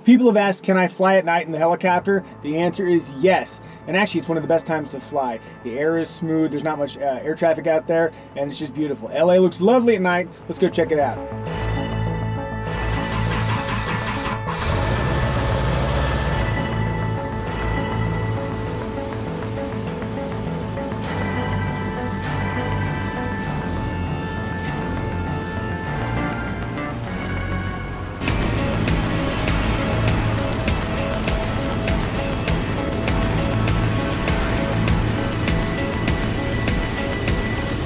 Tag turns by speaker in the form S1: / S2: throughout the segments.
S1: People have asked, can I fly at night in the helicopter? The answer is yes. And actually, it's one of the best times to fly. The air is smooth, there's not much air traffic out there, and it's just beautiful. LA looks lovely at night. Let's go check it out.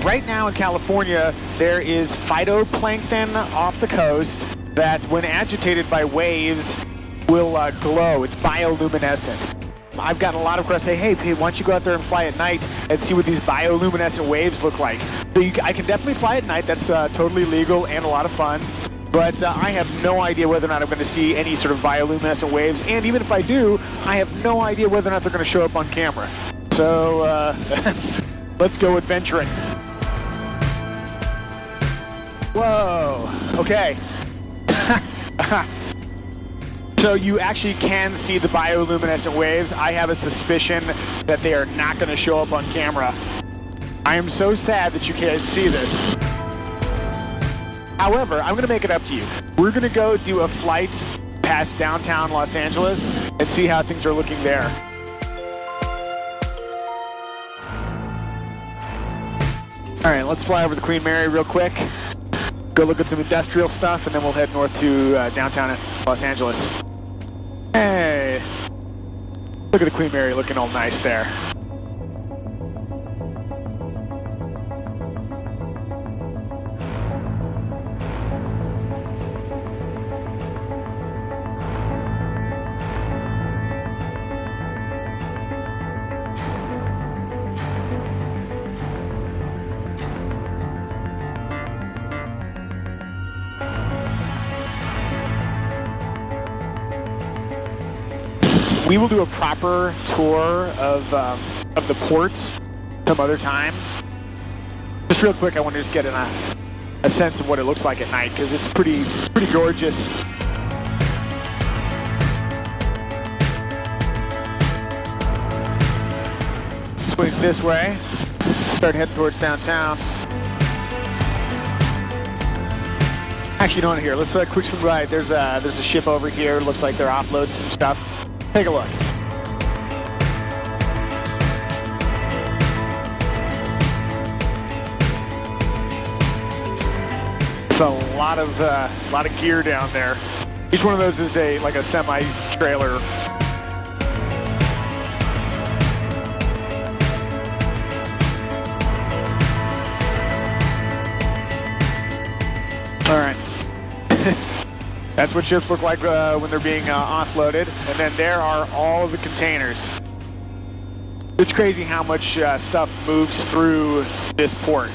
S2: Right now in California, there is phytoplankton off the coast that, when agitated by waves, will glow. It's bioluminescent. I've gotten a lot of requests, hey, why don't you go out there and fly at night and see what these bioluminescent waves look like. So I can definitely fly at night. That's totally legal and a lot of fun. But I have no idea whether or not I'm going to see any sort of bioluminescent waves. And even if I do, I have no idea whether or not they're going to show up on camera. So let's go adventuring. Whoa, okay. So you actually can see the bioluminescent waves. I have a suspicion that they are not going to show up on camera. I am so sad that you can't see this. However, I'm going to make it up to you. We're going to go do a flight past downtown Los Angeles and see how things are looking there. All right, let's fly over the Queen Mary real quick. Go look at some industrial stuff, and then we'll head north to downtown Los Angeles. Hey, look at the Queen Mary looking all nice there. We will do a proper tour of the ports some other time. Just real quick, I want to just get a sense of what it looks like at night, because it's pretty gorgeous. Swing this way, start heading towards downtown. Actually, you know what, here, let's quick swing by. There's a ship over here. It looks like they're offloading some stuff. Take a look. It's a lot of gear down there. Each one of those is like a semi-trailer. All right. That's what ships look like when they're being offloaded. And then there are all of the containers. It's crazy how much stuff moves through this port.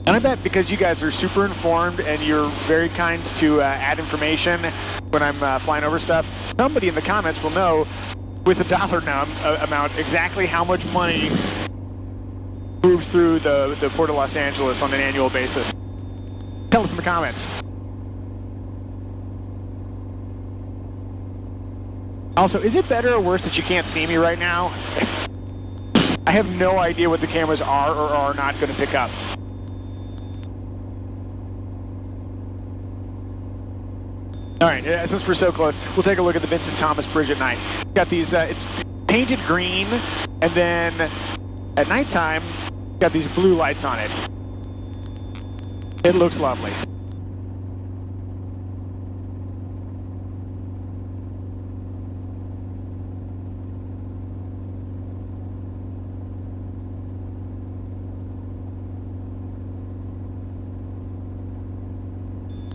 S2: And I bet because you guys are super informed and you're very kind to add information when I'm flying over stuff, somebody in the comments will know with a dollar amount exactly how much money moves through the Port of Los Angeles on an annual basis. Tell us in the comments. Also, is it better or worse that you can't see me right now? I have no idea what the cameras are or are not going to pick up. All right, since we're so close, we'll take a look at the Vincent Thomas Bridge at night. Got these, it's painted green, and then at nighttime, got these blue lights on it. It looks lovely.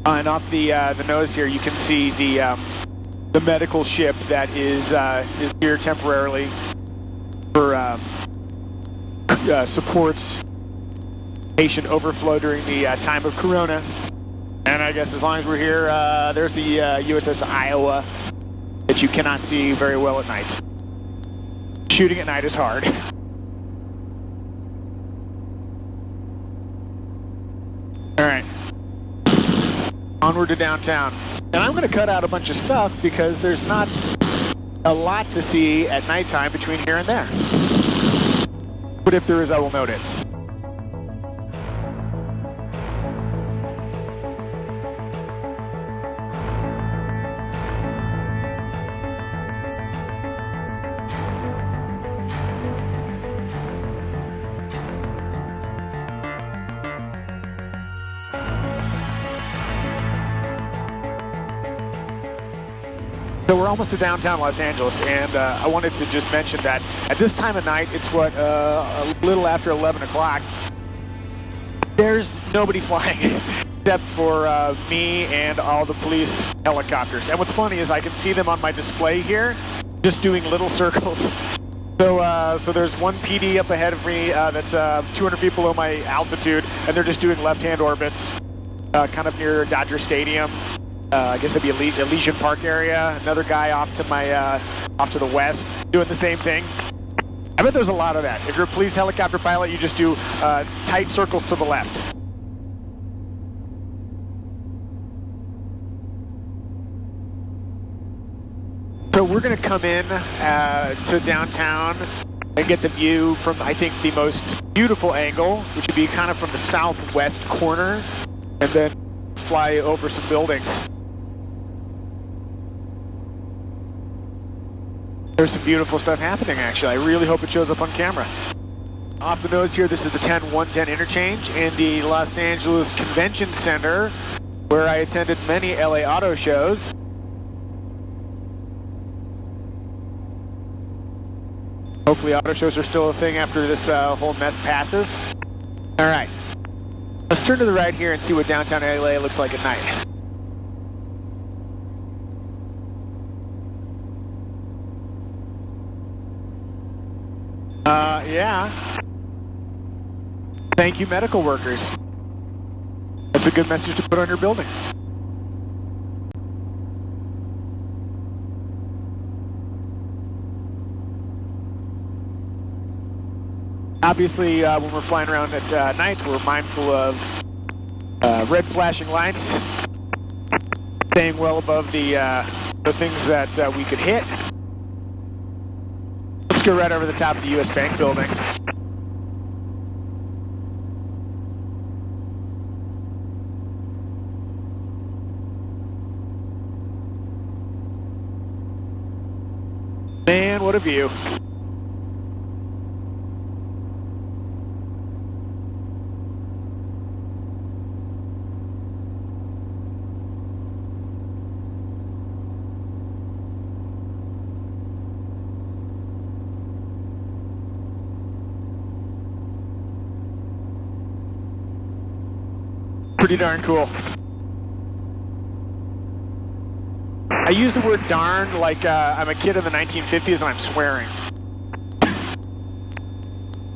S2: And off the nose here, you can see the medical ship that is here temporarily for supports patient overflow during the time of Corona. And I guess as long as we're here, there's the USS Iowa that you cannot see very well at night. Shooting at night is hard. All right. Onward to downtown. And I'm going to cut out a bunch of stuff because there's not a lot to see at nighttime between here and there. But if there is, I will note it. So we're almost to downtown Los Angeles, and I wanted to just mention that at this time of night, it's a little after 11 o'clock. There's nobody flying except for me and all the police helicopters. And what's funny is I can see them on my display here, just doing little circles. So there's one PD up ahead of me that's 200 feet below my altitude, and they're just doing left-hand orbits, kind of near Dodger Stadium. I guess that'd be Elysian Park area. Another guy off to the west, doing the same thing. I bet there's a lot of that. If you're a police helicopter pilot, you just do tight circles to the left. So we're going to come in to downtown and get the view from, I think, the most beautiful angle, which would be kind of from the southwest corner, and then fly over some buildings. There's some beautiful stuff happening, actually. I really hope it shows up on camera. Off the nose here, this is the 10-110 interchange in the Los Angeles Convention Center, where I attended many LA auto shows. Hopefully auto shows are still a thing after this whole mess passes. All right, let's turn to the right here and see what downtown LA looks like at night. Yeah. Thank you, medical workers. That's a good message to put on your building. Obviously, when we're flying around at night, we're mindful of red flashing lights, staying well above the things that we could hit. Let's go right over the top of the U.S. Bank building. Man, what a view. Pretty darn cool. I use the word darn like I'm a kid in the 1950s and I'm swearing.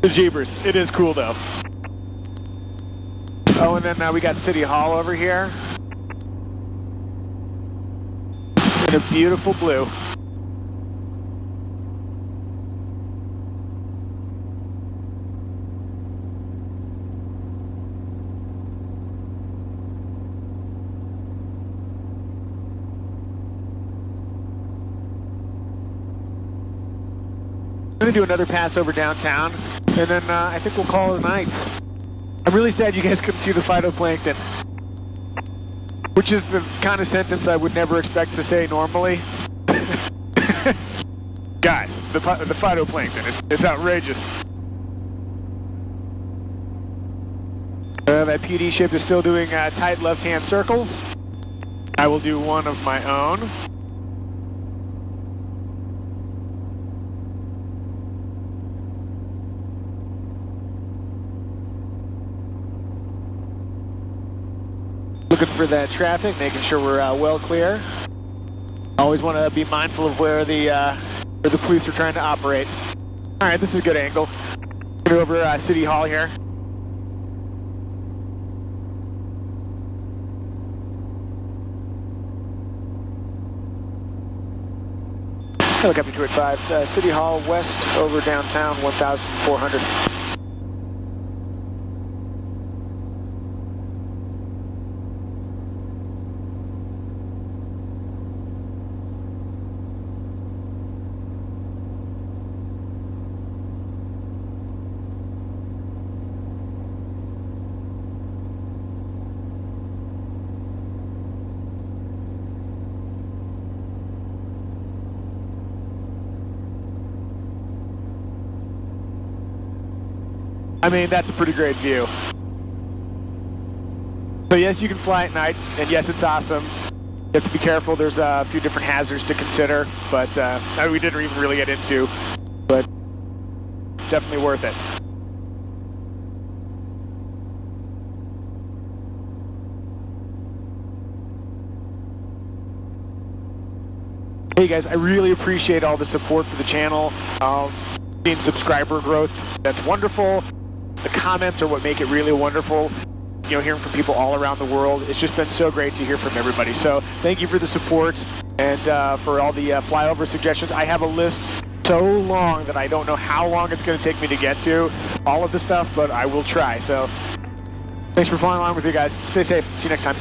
S2: The jeepers. It is cool though. Oh, and then we got City Hall over here. In a beautiful blue. I'm going to do another pass over downtown, and then I think we'll call it a night. I'm really sad you guys couldn't see the phytoplankton, which is the kind of sentence I would never expect to say normally. Guys, the phytoplankton, it's outrageous. That PD ship is still doing tight left-hand circles. I will do one of my own. Looking for that traffic, making sure we're well clear. Always want to be mindful of where the police are trying to operate. All right, this is a good angle. Get over City Hall here. Helicopter 285, City Hall west over downtown, 1,400. I mean, that's a pretty great view. So yes, you can fly at night, and yes, it's awesome. You have to be careful. There's a few different hazards to consider, but we didn't even really get into, but definitely worth it. Hey guys, I really appreciate all the support for the channel. Seeing subscriber growth, that's wonderful. The comments are what make it really wonderful. You know, hearing from people all around the world. It's just been so great to hear from everybody. So thank you for the support and for all the flyover suggestions. I have a list so long that I don't know how long it's going to take me to get to all of the stuff, but I will try. So thanks for following along with you guys. Stay safe. See you next time.